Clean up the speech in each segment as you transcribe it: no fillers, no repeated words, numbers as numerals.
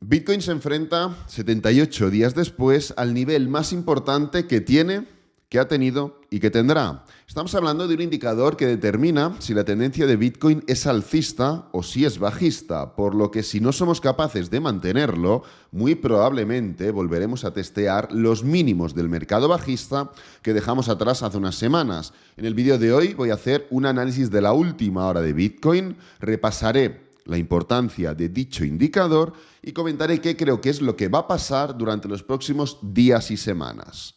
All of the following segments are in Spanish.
Bitcoin se enfrenta 78 días después al nivel más importante que tiene, que ha tenido y que tendrá. Estamos hablando de un indicador que determina si la tendencia de Bitcoin es alcista o si es bajista, por lo que si no somos capaces de mantenerlo, muy probablemente volveremos a testear los mínimos del mercado bajista que dejamos atrás hace unas semanas. En el vídeo de hoy voy a hacer un análisis de la última hora de Bitcoin, repasaré la importancia de dicho indicador y comentaré qué creo que es lo que va a pasar durante los próximos días y semanas.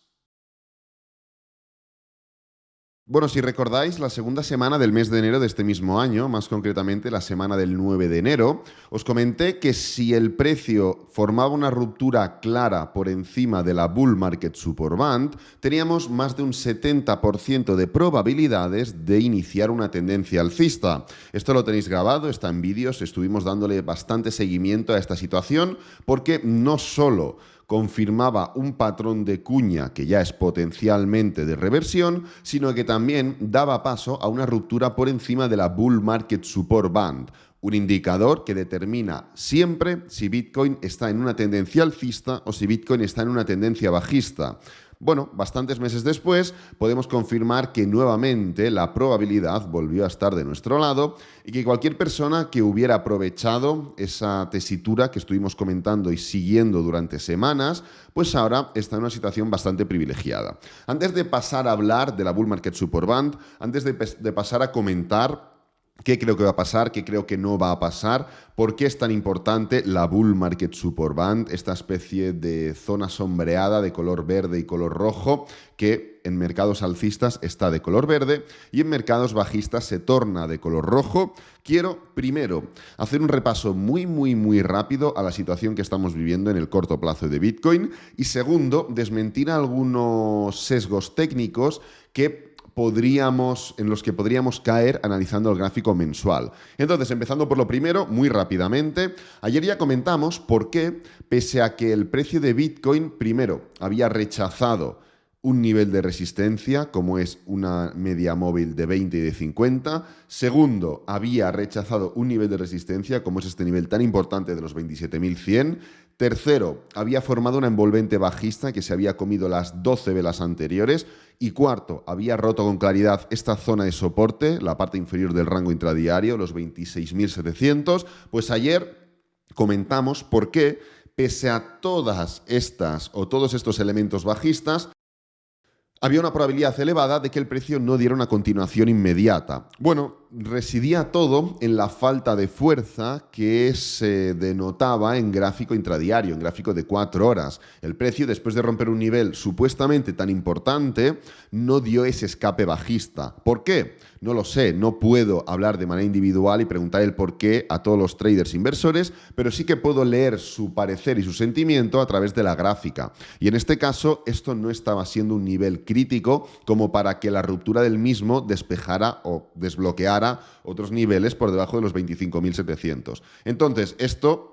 Bueno, si recordáis, la segunda semana del mes de enero de este mismo año, más concretamente la semana del 9 de enero, os comenté que si el precio formaba una ruptura clara por encima de la Bull Market Support Band, teníamos más de un 70% de probabilidades de iniciar una tendencia alcista. Esto lo tenéis grabado, está en vídeos, estuvimos dándole bastante seguimiento a esta situación porque no solo confirmaba un patrón de cuña que ya es potencialmente de reversión, sino que también daba paso a una ruptura por encima de la Bull Market Support Band, un indicador que determina siempre si Bitcoin está en una tendencia alcista o si Bitcoin está en una tendencia bajista. Bueno, bastantes meses después podemos confirmar que nuevamente la probabilidad volvió a estar de nuestro lado y que cualquier persona que hubiera aprovechado esa tesitura que estuvimos comentando y siguiendo durante semanas, pues ahora está en una situación bastante privilegiada. Antes de pasar a hablar de la Bull Market Support Band, antes de pasar a comentar qué creo que va a pasar, qué creo que no va a pasar, por qué es tan importante la Bull Market Support Band, esta especie de zona sombreada de color verde y color rojo que en mercados alcistas está de color verde y en mercados bajistas se torna de color rojo. Quiero primero hacer un repaso muy rápido a la situación que estamos viviendo en el corto plazo de Bitcoin y segundo, desmentir algunos sesgos técnicos en los que podríamos caer analizando el gráfico mensual. Entonces, empezando por lo primero, muy rápidamente, ayer ya comentamos por qué, pese a que el precio de Bitcoin, primero, había rechazado un nivel de resistencia, como es una media móvil de 20 y de 50. Segundo, había rechazado un nivel de resistencia, como es este nivel tan importante de los 27.100. Tercero, había formado una envolvente bajista que se había comido las 12 velas anteriores. Y cuarto, había roto con claridad esta zona de soporte, la parte inferior del rango intradiario, los 26.700. Pues ayer comentamos por qué, pese a todas estas o todos estos elementos bajistas, había una probabilidad elevada de que el precio no diera una continuación inmediata. Bueno, residía todo en la falta de fuerza que se denotaba en gráfico intradiario, en gráfico de 4 horas. El precio, después de romper un nivel supuestamente tan importante, no dio ese escape bajista. ¿Por qué? No lo sé, no puedo hablar de manera individual y preguntar el por qué a todos los traders inversores, pero sí que puedo leer su parecer y su sentimiento a través de la gráfica. Y en este caso, esto no estaba siendo un nivel crítico como para que la ruptura del mismo despejara o desbloqueara otros niveles por debajo de los 25.700. Entonces, esto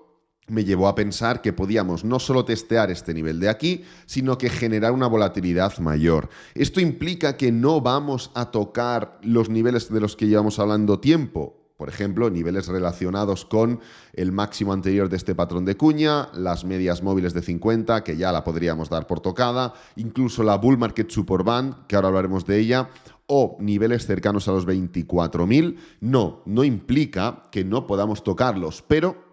me llevó a pensar que podíamos no solo testear este nivel de aquí, sino que generar una volatilidad mayor. Esto implica que no vamos a tocar los niveles de los que llevamos hablando tiempo. Por ejemplo, niveles relacionados con el máximo anterior de este patrón de cuña, las medias móviles de 50, que ya la podríamos dar por tocada, incluso la Bull Market Support Band, que ahora hablaremos de ella, o niveles cercanos a los 24.000. No implica que no podamos tocarlos, pero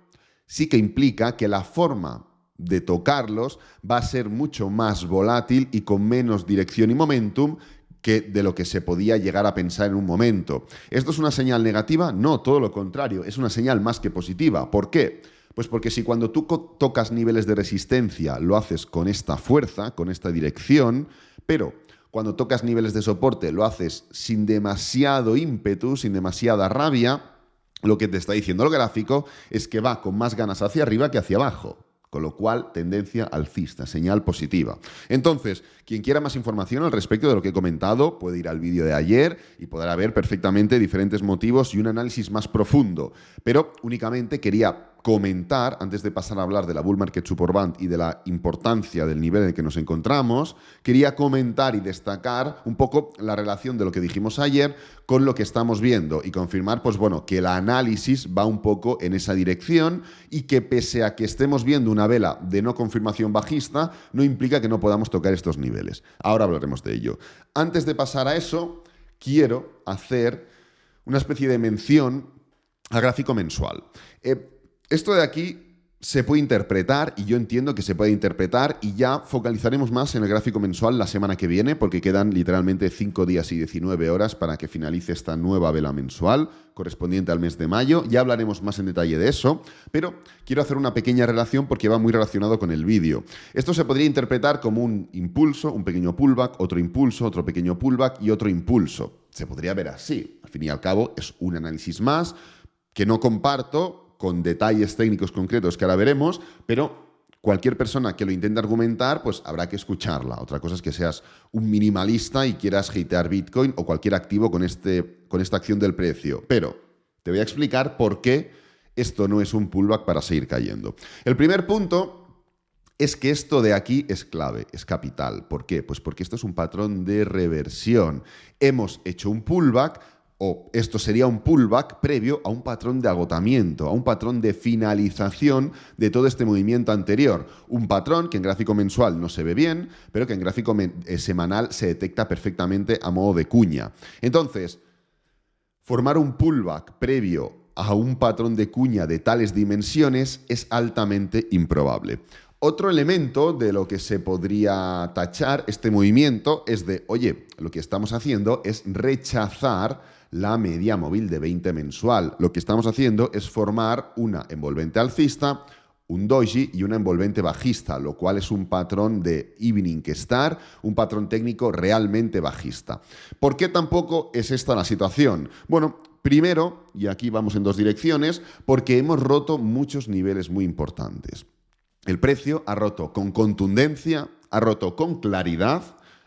sí que implica que la forma de tocarlos va a ser mucho más volátil y con menos dirección y momentum que de lo que se podía llegar a pensar en un momento. ¿Esto es una señal negativa? No, todo lo contrario, es una señal más que positiva. ¿Por qué? Pues porque si cuando tú tocas niveles de resistencia lo haces con esta fuerza, con esta dirección, pero cuando tocas niveles de soporte lo haces sin demasiado ímpetu, sin demasiada rabia, lo que te está diciendo el gráfico es que va con más ganas hacia arriba que hacia abajo. Con lo cual, tendencia alcista, señal positiva. Entonces, quien quiera más información al respecto de lo que he comentado, puede ir al vídeo de ayer y podrá ver perfectamente diferentes motivos y un análisis más profundo. Pero únicamente quería comentar, antes de pasar a hablar de la Bull Market Support Band y de la importancia del nivel en el que nos encontramos, quería comentar y destacar un poco la relación de lo que dijimos ayer con lo que estamos viendo y confirmar, pues bueno, que el análisis va un poco en esa dirección y que pese a que estemos viendo una vela de no confirmación bajista, no implica que no podamos tocar estos niveles. Ahora hablaremos de ello. Antes de pasar a eso, quiero hacer una especie de mención al gráfico mensual. Esto de aquí se puede interpretar, y yo entiendo que se puede interpretar, y ya focalizaremos más en el gráfico mensual la semana que viene, porque quedan literalmente 5 días y 19 horas para que finalice esta nueva vela mensual correspondiente al mes de mayo. Ya hablaremos más en detalle de eso, pero quiero hacer una pequeña relación porque va muy relacionado con el vídeo. Esto se podría interpretar como un impulso, un pequeño pullback, otro impulso, otro pequeño pullback y otro impulso. Se podría ver así. Al fin y al cabo, es un análisis más que no comparto, con detalles técnicos concretos que ahora veremos, pero cualquier persona que lo intente argumentar, pues habrá que escucharla. Otra cosa es que seas un minimalista y quieras hatear Bitcoin o cualquier activo con esta acción del precio. Pero te voy a explicar por qué esto no es un pullback para seguir cayendo. El primer punto es que esto de aquí es clave, es capital. ¿Por qué? Pues porque esto es un patrón de reversión. Hemos hecho un pullback, o esto sería un pullback previo a un patrón de agotamiento, a un patrón de finalización de todo este movimiento anterior. Un patrón que en gráfico mensual no se ve bien, pero que en gráfico semanal se detecta perfectamente a modo de cuña. Entonces, formar un pullback previo a un patrón de cuña de tales dimensiones es altamente improbable. Otro elemento de lo que se podría tachar este movimiento es de, oye, lo que estamos haciendo es rechazar la media móvil de 20 mensual. Lo que estamos haciendo es formar una envolvente alcista, un doji y una envolvente bajista, lo cual es un patrón de evening star, un patrón técnico realmente bajista. ¿Por qué tampoco es esta la situación? Bueno, primero, y aquí vamos en dos direcciones, porque hemos roto muchos niveles muy importantes. El precio ha roto con contundencia, ha roto con claridad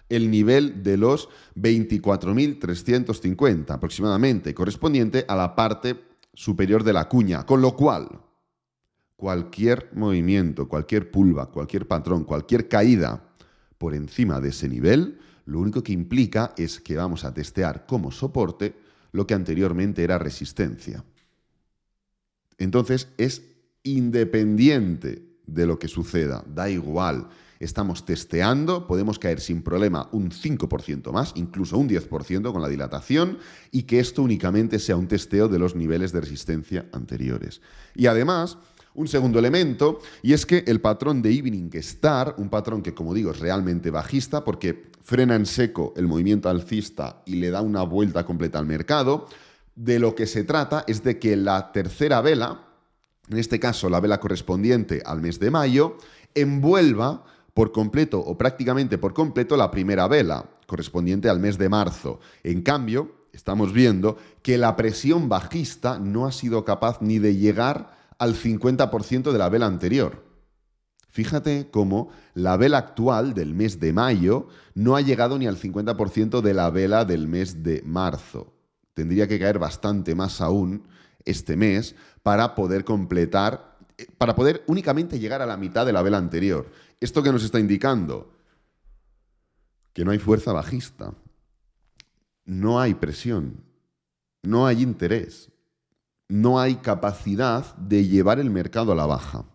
el nivel de los 24.350 aproximadamente, correspondiente a la parte superior de la cuña. Con lo cual, cualquier movimiento, cualquier pullback, cualquier patrón, cualquier caída por encima de ese nivel, lo único que implica es que vamos a testear como soporte lo que anteriormente era resistencia. Entonces, es independiente de lo que suceda, da igual. Estamos testeando, podemos caer sin problema un 5% más, incluso un 10% con la dilatación, y que esto únicamente sea un testeo de los niveles de resistencia anteriores. Y además, un segundo elemento, y es que el patrón de Evening Star, un patrón que, como digo, es realmente bajista porque frena en seco el movimiento alcista y le da una vuelta completa al mercado, de lo que se trata es de que la tercera vela, en este caso la vela correspondiente al mes de mayo, envuelva por completo o prácticamente por completo la primera vela correspondiente al mes de marzo. En cambio, estamos viendo que la presión bajista no ha sido capaz ni de llegar al 50% de la vela anterior. Fíjate cómo la vela actual del mes de mayo no ha llegado ni al 50% de la vela del mes de marzo. Tendría que caer bastante más aún este mes para poder completar, para poder únicamente llegar a la mitad de la vela anterior. ¿Esto qué nos está indicando? Que no hay fuerza bajista, no hay presión, no hay interés, no hay capacidad de llevar el mercado a la baja.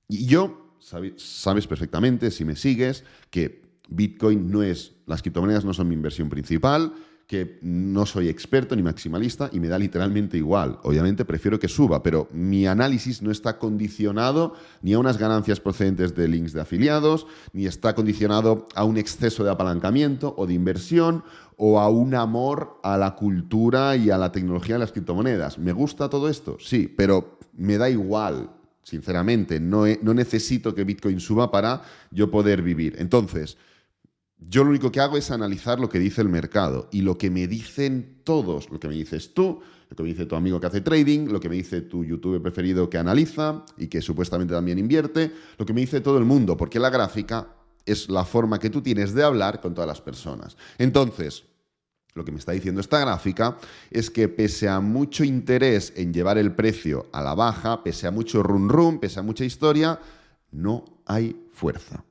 Y yo, sabes perfectamente, si me sigues, que Bitcoin no es, las criptomonedas no son mi inversión principal, que no soy experto ni maximalista y me da literalmente igual. Obviamente prefiero que suba, pero mi análisis no está condicionado ni a unas ganancias procedentes de links de afiliados, ni está condicionado a un exceso de apalancamiento o de inversión o a un amor a la cultura y a la tecnología de las criptomonedas. ¿Me gusta todo esto? Sí, pero me da igual. Sinceramente, no necesito que Bitcoin suba para yo poder vivir. Entonces, yo lo único que hago es analizar lo que dice el mercado y lo que me dicen todos, lo que me dices tú, lo que me dice tu amigo que hace trading, lo que me dice tu youtuber preferido que analiza y que supuestamente también invierte, lo que me dice todo el mundo, porque la gráfica es la forma que tú tienes de hablar con todas las personas. Entonces, Lo que me está diciendo esta gráfica es que pese a mucho interés en llevar el precio a la baja, pese a mucho run, pese a mucha historia, no hay fuerza.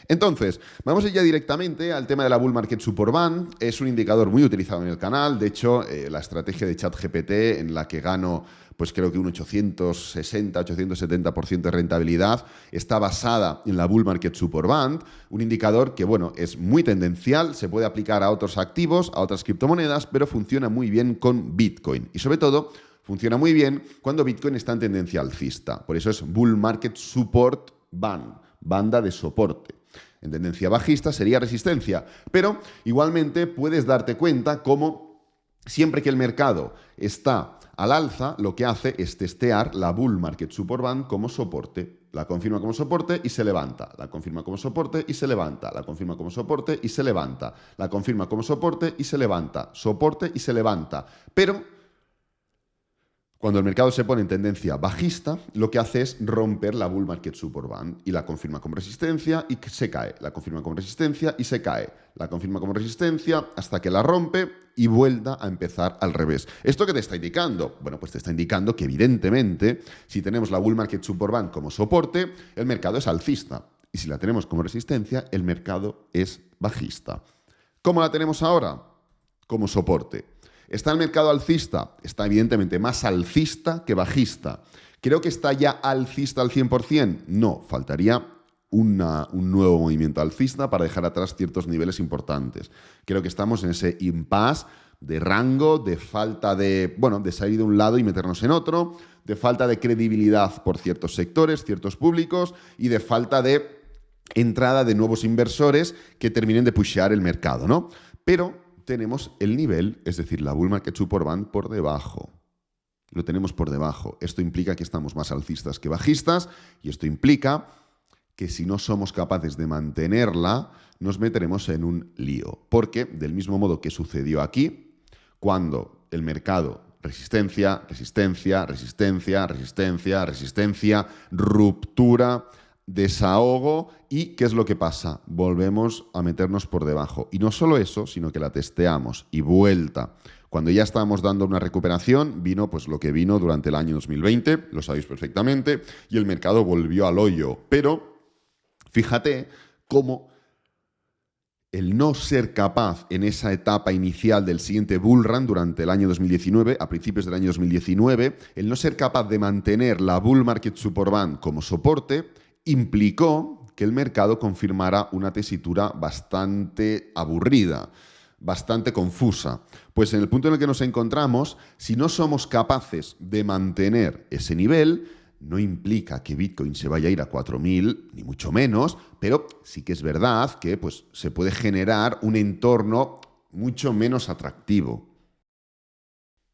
Entonces, vamos ya directamente al tema de la Bull Market Support Band. Es un indicador muy utilizado en el canal. De hecho, la estrategia de ChatGPT en la que gano, pues creo que un 860-870% de rentabilidad, está basada en la Bull Market Support Band, un indicador que, bueno, es muy tendencial, se puede aplicar a otros activos, a otras criptomonedas, pero funciona muy bien con Bitcoin. Y sobre todo, funciona muy bien cuando Bitcoin está en tendencia alcista. Por eso es Bull Market Support Band, banda de soporte. En tendencia bajista sería resistencia, pero igualmente puedes darte cuenta cómo siempre que el mercado está al alza, lo que hace es testear la Bull Market Support Band como soporte. La confirma como soporte y se levanta. La confirma como soporte y se levanta. La confirma como soporte y se levanta. La confirma como soporte y se levanta. Soporte y se levanta. Pero cuando el mercado se pone en tendencia bajista, lo que hace es romper la Bull Market Support Band y la confirma como resistencia y se cae. La confirma como resistencia y se cae. La confirma como resistencia hasta que la rompe y vuelva a empezar al revés. ¿Esto qué te está indicando? Bueno, pues te está indicando que evidentemente, si tenemos la Bull Market Support Band como soporte, el mercado es alcista. Y si la tenemos como resistencia, el mercado es bajista. ¿Cómo la tenemos ahora? Como soporte. ¿Está el mercado alcista? Está evidentemente más alcista que bajista. ¿Creo que está ya alcista al 100%? No, faltaría un nuevo movimiento alcista para dejar atrás ciertos niveles importantes. Creo que estamos en ese impasse de rango, de falta de, bueno, de salir de un lado y meternos en otro, de falta de credibilidad por ciertos sectores, ciertos públicos y de falta de entrada de nuevos inversores que terminen de pushear el mercado, ¿no? Pero tenemos el nivel, es decir, la Bull Market Support Band por debajo. Lo tenemos por debajo. Esto implica que estamos más alcistas que bajistas y esto implica que si no somos capaces de mantenerla, nos meteremos en un lío. Porque, del mismo modo que sucedió aquí, cuando el mercado resistencia, resistencia, resistencia, resistencia, resistencia, ruptura, desahogo y ¿qué es lo que pasa? Volvemos a meternos por debajo. Y no solo eso, sino que la testeamos y vuelta. Cuando ya estábamos dando una recuperación, vino pues lo que vino durante el año 2020, lo sabéis perfectamente, y el mercado volvió al hoyo. Pero fíjate cómo el no ser capaz en esa etapa inicial del siguiente bull run durante el año 2019, a principios del año 2019, el no ser capaz de mantener la Bull Market Support Band como soporte, implicó que el mercado confirmara una tesitura bastante aburrida, bastante confusa. Pues en el punto en el que nos encontramos, si no somos capaces de mantener ese nivel, no implica que Bitcoin se vaya a ir a 4.000, ni mucho menos, pero sí que es verdad que pues, se puede generar un entorno mucho menos atractivo.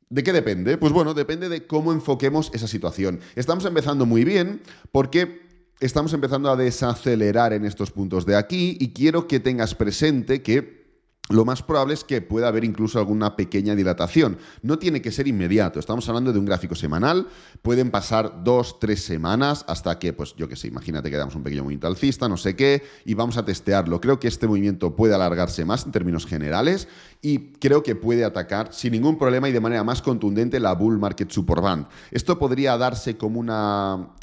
¿De qué depende? Pues bueno, depende de cómo enfoquemos esa situación. Estamos empezando muy bien porque estamos empezando a desacelerar en estos puntos de aquí y quiero que tengas presente que lo más probable es que pueda haber incluso alguna pequeña dilatación. No tiene que ser inmediato. Estamos hablando de un gráfico semanal. Pueden pasar 2-3 semanas hasta que, pues yo qué sé, imagínate que damos un pequeño movimiento alcista, no sé qué, y vamos a testearlo. Creo que este movimiento puede alargarse más en términos generales y creo que puede atacar sin ningún problema y de manera más contundente la Bull Market Support Band. Esto podría darse como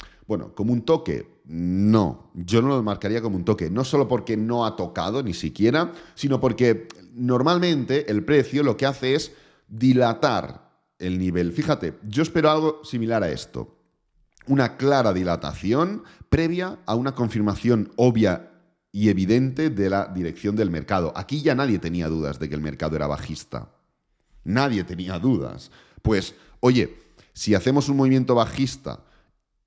como un toque. No, yo no lo marcaría como un toque, no solo porque no ha tocado ni siquiera, sino porque normalmente el precio lo que hace es dilatar el nivel. Fíjate, yo espero algo similar a esto. Una clara dilatación previa a una confirmación obvia y evidente de la dirección del mercado. Aquí ya nadie tenía dudas de que el mercado era bajista. Nadie tenía dudas. Pues, oye, si hacemos un movimiento bajista,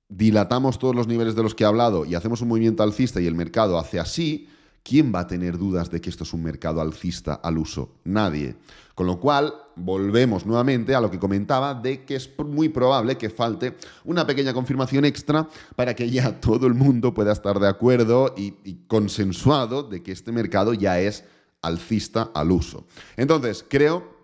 dilatamos todos los niveles de los que he hablado y hacemos un movimiento alcista y el mercado hace así, ¿quién va a tener dudas de que esto es un mercado alcista al uso? Nadie. Con lo cual, volvemos nuevamente a lo que comentaba de que es muy probable que falte una pequeña confirmación extra para que ya todo el mundo pueda estar de acuerdo y consensuado de que este mercado ya es alcista al uso. Entonces, creo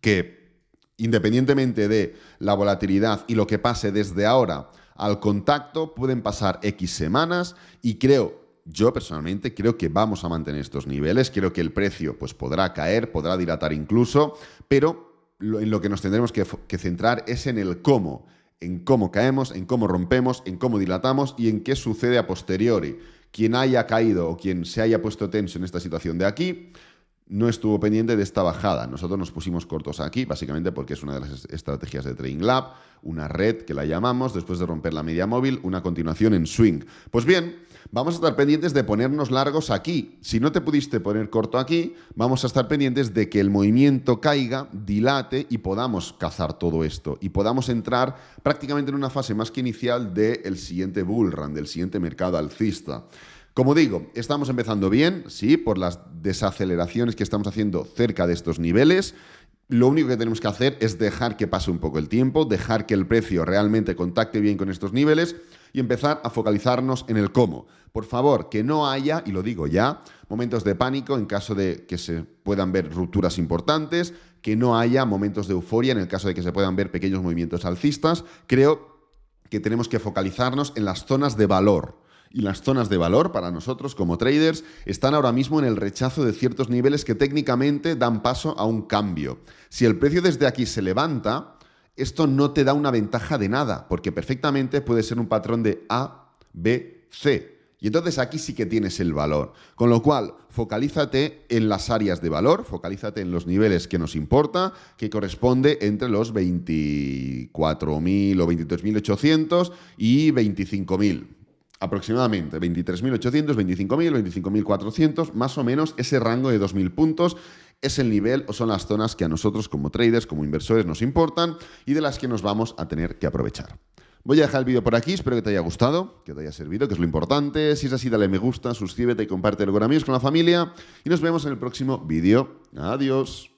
que independientemente de la volatilidad y lo que pase desde ahora al contacto, pueden pasar X semanas y creo yo personalmente creo que vamos a mantener estos niveles, creo que el precio pues, podrá caer, podrá dilatar incluso, pero en lo que nos tendremos que centrar es en cómo caemos, en cómo rompemos, en cómo dilatamos y en qué sucede a posteriori. Quien haya caído o quien se haya puesto tenso en esta situación de aquí no estuvo pendiente de esta bajada. Nosotros nos pusimos cortos aquí, básicamente porque es una de las estrategias de Trading Lab, una red que la llamamos, después de romper la media móvil, una continuación en swing. Pues bien, vamos a estar pendientes de ponernos largos aquí. Si no te pudiste poner corto aquí, vamos a estar pendientes de que el movimiento caiga, dilate y podamos cazar todo esto y podamos entrar prácticamente en una fase más que inicial del siguiente bull run, del siguiente mercado alcista. Como digo, estamos empezando bien, sí, por las desaceleraciones que estamos haciendo cerca de estos niveles. Lo único que tenemos que hacer es dejar que pase un poco el tiempo, dejar que el precio realmente contacte bien con estos niveles y empezar a focalizarnos en el cómo. Por favor, que no haya, y lo digo ya, momentos de pánico en caso de que se puedan ver rupturas importantes, que no haya momentos de euforia en el caso de que se puedan ver pequeños movimientos alcistas. Creo que tenemos que focalizarnos en las zonas de valor. Y las zonas de valor para nosotros como traders están ahora mismo en el rechazo de ciertos niveles que técnicamente dan paso a un cambio. Si el precio desde aquí se levanta, esto no te da una ventaja de nada, porque perfectamente puede ser un patrón de A, B, C. Y entonces aquí sí que tienes el valor. Con lo cual, focalízate en las áreas de valor, focalízate en los niveles que nos importa, que corresponde entre los 24.000 o 23.800 y 25.000. Aproximadamente 23.800, 25.000, 25.400, más o menos ese rango de 2.000 puntos es el nivel o son las zonas que a nosotros como traders, como inversores nos importan y de las que nos vamos a tener que aprovechar. Voy a dejar el vídeo por aquí, espero que te haya gustado, que te haya servido, que es lo importante. Si es así, dale me gusta, suscríbete y compártelo con amigos, con la familia y nos vemos en el próximo vídeo. Adiós.